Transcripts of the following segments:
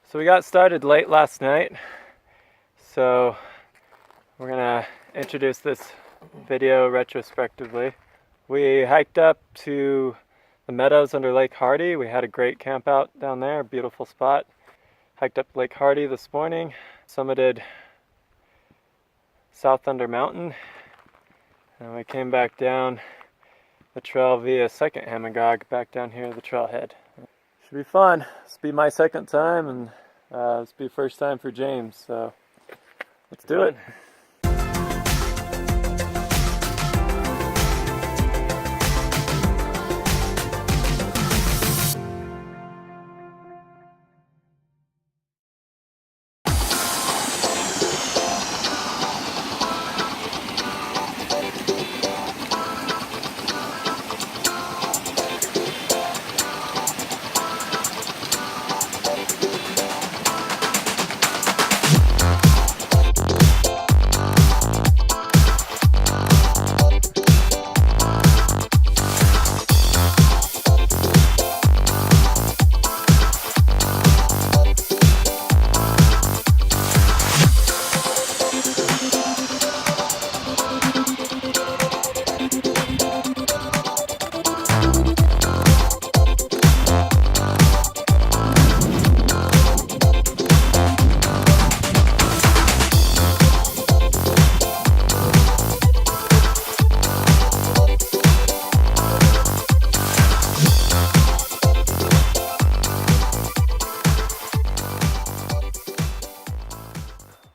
So we got started late last night, so we're gonna introduce this video retrospectively. We hiked up to the meadows under Lake Hardy. We had a great camp out down there, beautiful spot. Hiked up Lake Hardy this morning, summited South Thunder Mountain, and we came back down the trail via Second Hamagog back down here to the trailhead. Should be fun. This will be my second time, and this will be first time for James, so let's do it.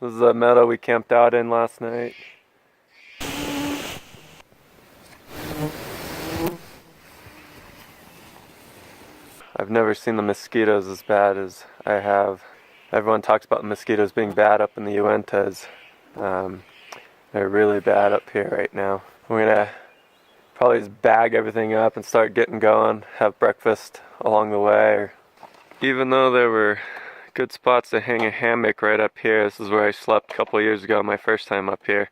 This is the meadow we camped out in last night. I've never seen the mosquitoes as bad as I have. Everyone talks about mosquitoes being bad up in the Uintas. They're really bad up here right now. We're gonna probably just bag everything up and start getting going, have breakfast along the way. Even though there were good spots to hang a hammock right up here. This is where I slept a couple of years ago, my first time up here.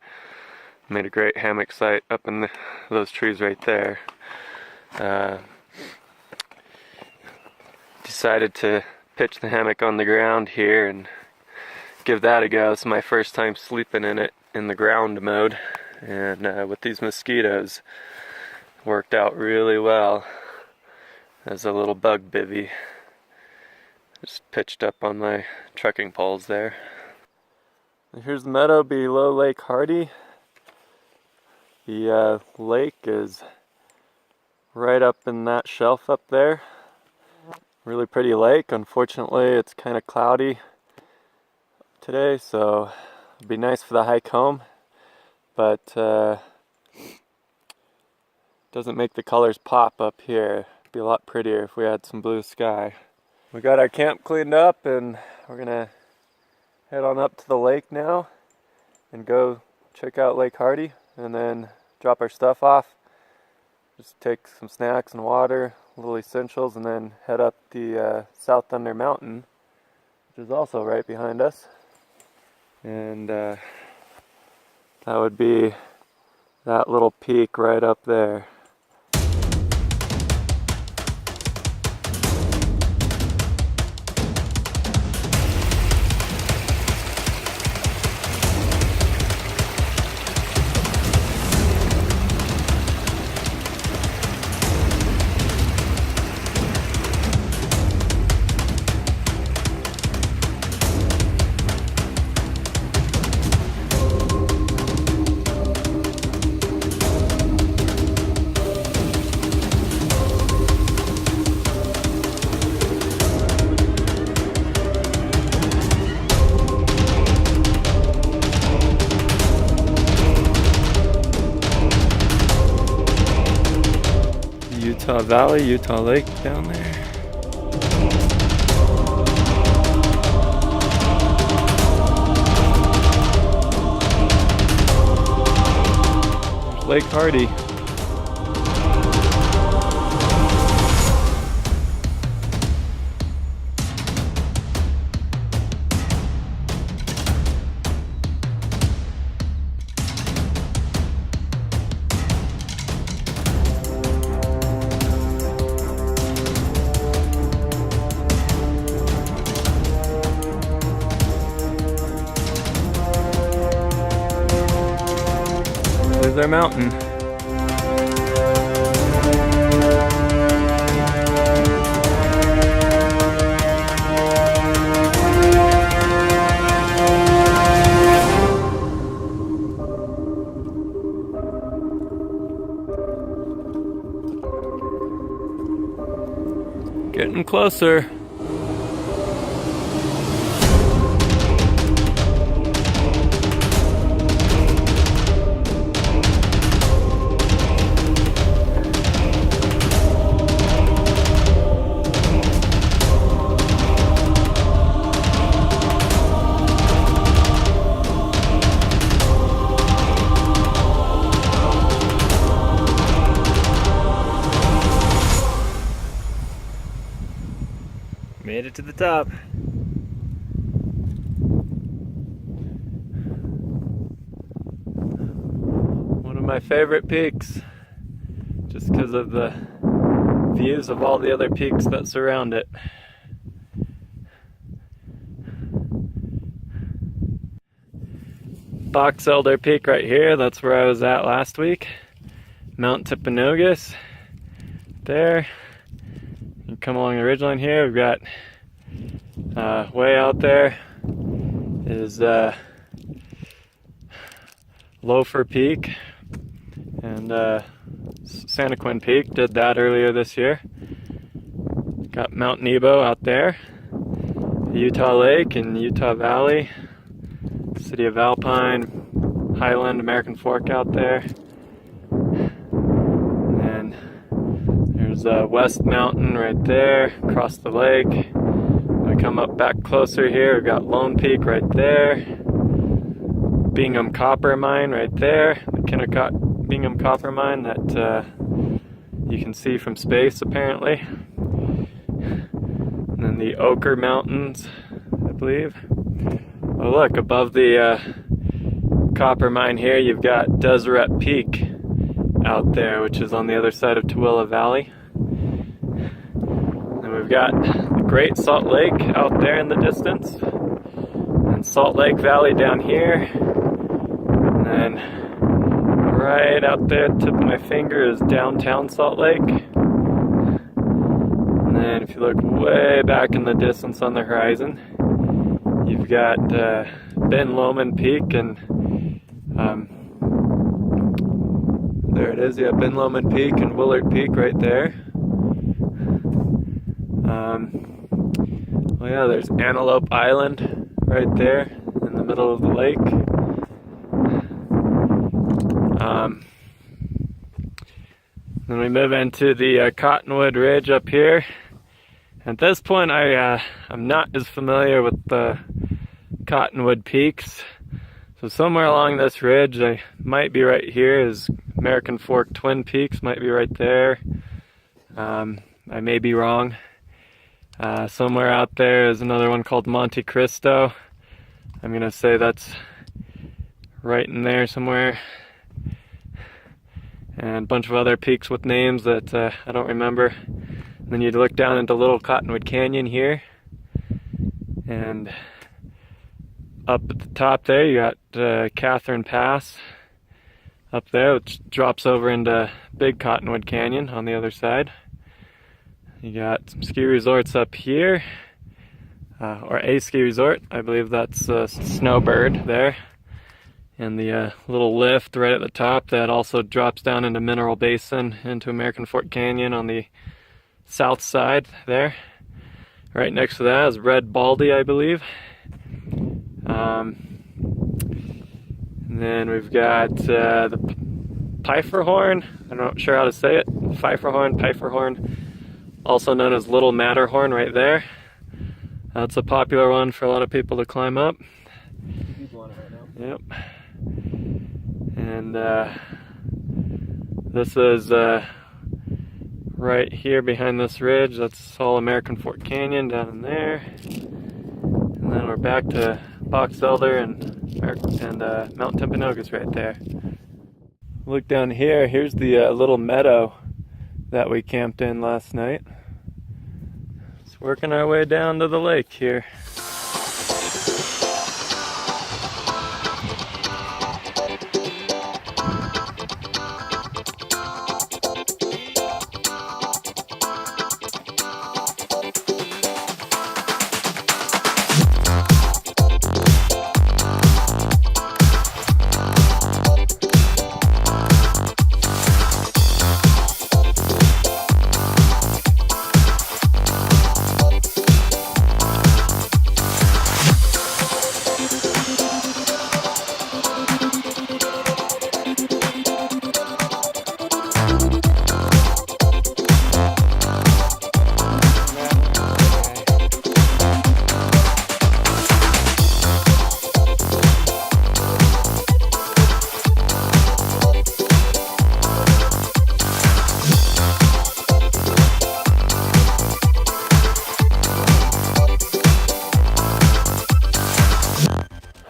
Made a great hammock site up in those trees right there. Decided to pitch the hammock on the ground here and give that a go. It's my first time sleeping in it in the ground mode, and with these mosquitoes, worked out really well as a little bug bivvy. Just pitched up on my trekking poles there. And here's the meadow below Lake Hardy. The lake is right up in that shelf up there. Really pretty lake. Unfortunately, it's kind of cloudy today, so it'd be nice for the hike home, but doesn't make the colors pop up here. It'd be a lot prettier if we had some blue sky. We got our camp cleaned up, and we're gonna head on up to the lake now and go check out Lake Hardy and then drop our stuff off. Just take some snacks and water, little essentials, and then head up the South Thunder Mountain, which is also right behind us. And that would be that little peak right up there. Utah Valley, Utah Lake down there. There's Lake Hardy. There's our mountain. Getting closer. Made it to the top. One of my favorite peaks, just because of the views of all the other peaks that surround it. Box Elder Peak right here, that's where I was at last week. Mount Timpanogos, there. You come along the ridgeline here, we've got way out there is Loafer Peak and Santaquin Peak, did that earlier this year. Got Mount Nebo out there, Utah Lake and Utah Valley, City of Alpine, Highland, American Fork out there. And there's West Mountain right there, across the lake. We come up back closer here, we've got Lone Peak right there. Bingham Copper Mine right there, the Kennecott Bingham Copper Mine that you can see from space apparently. And then the Ochre Mountains, I believe. Oh look, above the copper mine here, you've got Deseret Peak out there, which is on the other side of Tooele Valley. And we've got the Great Salt Lake out there in the distance, and Salt Lake Valley down here. And then right out there at the tip of my finger is downtown Salt Lake. And then if you look way back in the distance on the horizon, you've got Ben Lomond Peak, and there it is, yeah, Ben Lomond Peak and Willard Peak right there. Well, yeah, there's Antelope Island right there in the middle of the lake. Then we move into the Cottonwood Ridge up here. At this point, I'm not as familiar with the Cottonwood Peaks. So somewhere along this ridge, I might be right here, is American Fork Twin Peaks, might be right there. I may be wrong. Somewhere out there is another one called Monte Cristo. I'm gonna say that's right in there somewhere. And a bunch of other peaks with names that I don't remember. And then you'd look down into Little Cottonwood Canyon here. And up at the top there, you got Catherine Pass up there, which drops over into Big Cottonwood Canyon on the other side. You got some ski resorts up here, or a ski resort. I believe that's Snowbird there. And the little lift right at the top that also drops down into Mineral Basin into American Fork Canyon on the south side there. Right next to that is Red Baldy, I believe. And then we've got the Pfeifferhorn. I'm not sure how to say it. Pfeifferhorn, also known as Little Matterhorn right there. That's a popular one for a lot of people to climb up. People on it right now. Yep. And this is right here behind this ridge. That's all American Fork Canyon down in there. And then we're back to Box Elder and Mount Timpanogos right there. Look down here, here's the little meadow that we camped in last night. Just working our way down to the lake here.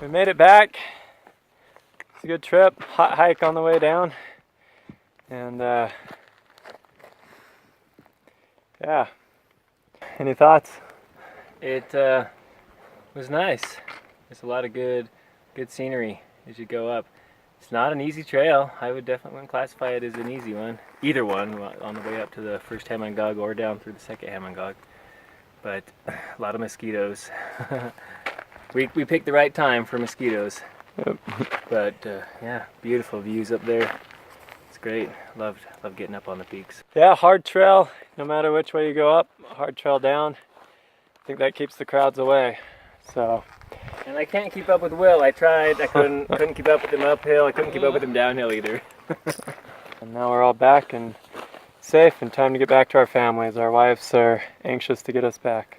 We made it back. It's a good trip. Hot hike on the way down. And yeah. Any thoughts? It was nice. There's a lot of good scenery as you go up. It's not an easy trail. I would definitely classify it as an easy one. Either one, on the way up to the first Hamongog or down through the second Hamongog. But a lot of mosquitoes. we picked the right time for mosquitoes. Yep. But yeah, beautiful views up there. It's great. Love getting up on the peaks. Yeah, hard trail. No matter which way you go up, hard trail down. I think that keeps the crowds away. So. And I can't keep up with Will. I tried. I couldn't keep up with him uphill. I couldn't keep up with him downhill either. And now we're all back and safe and time to get back to our families. Our wives are anxious to get us back.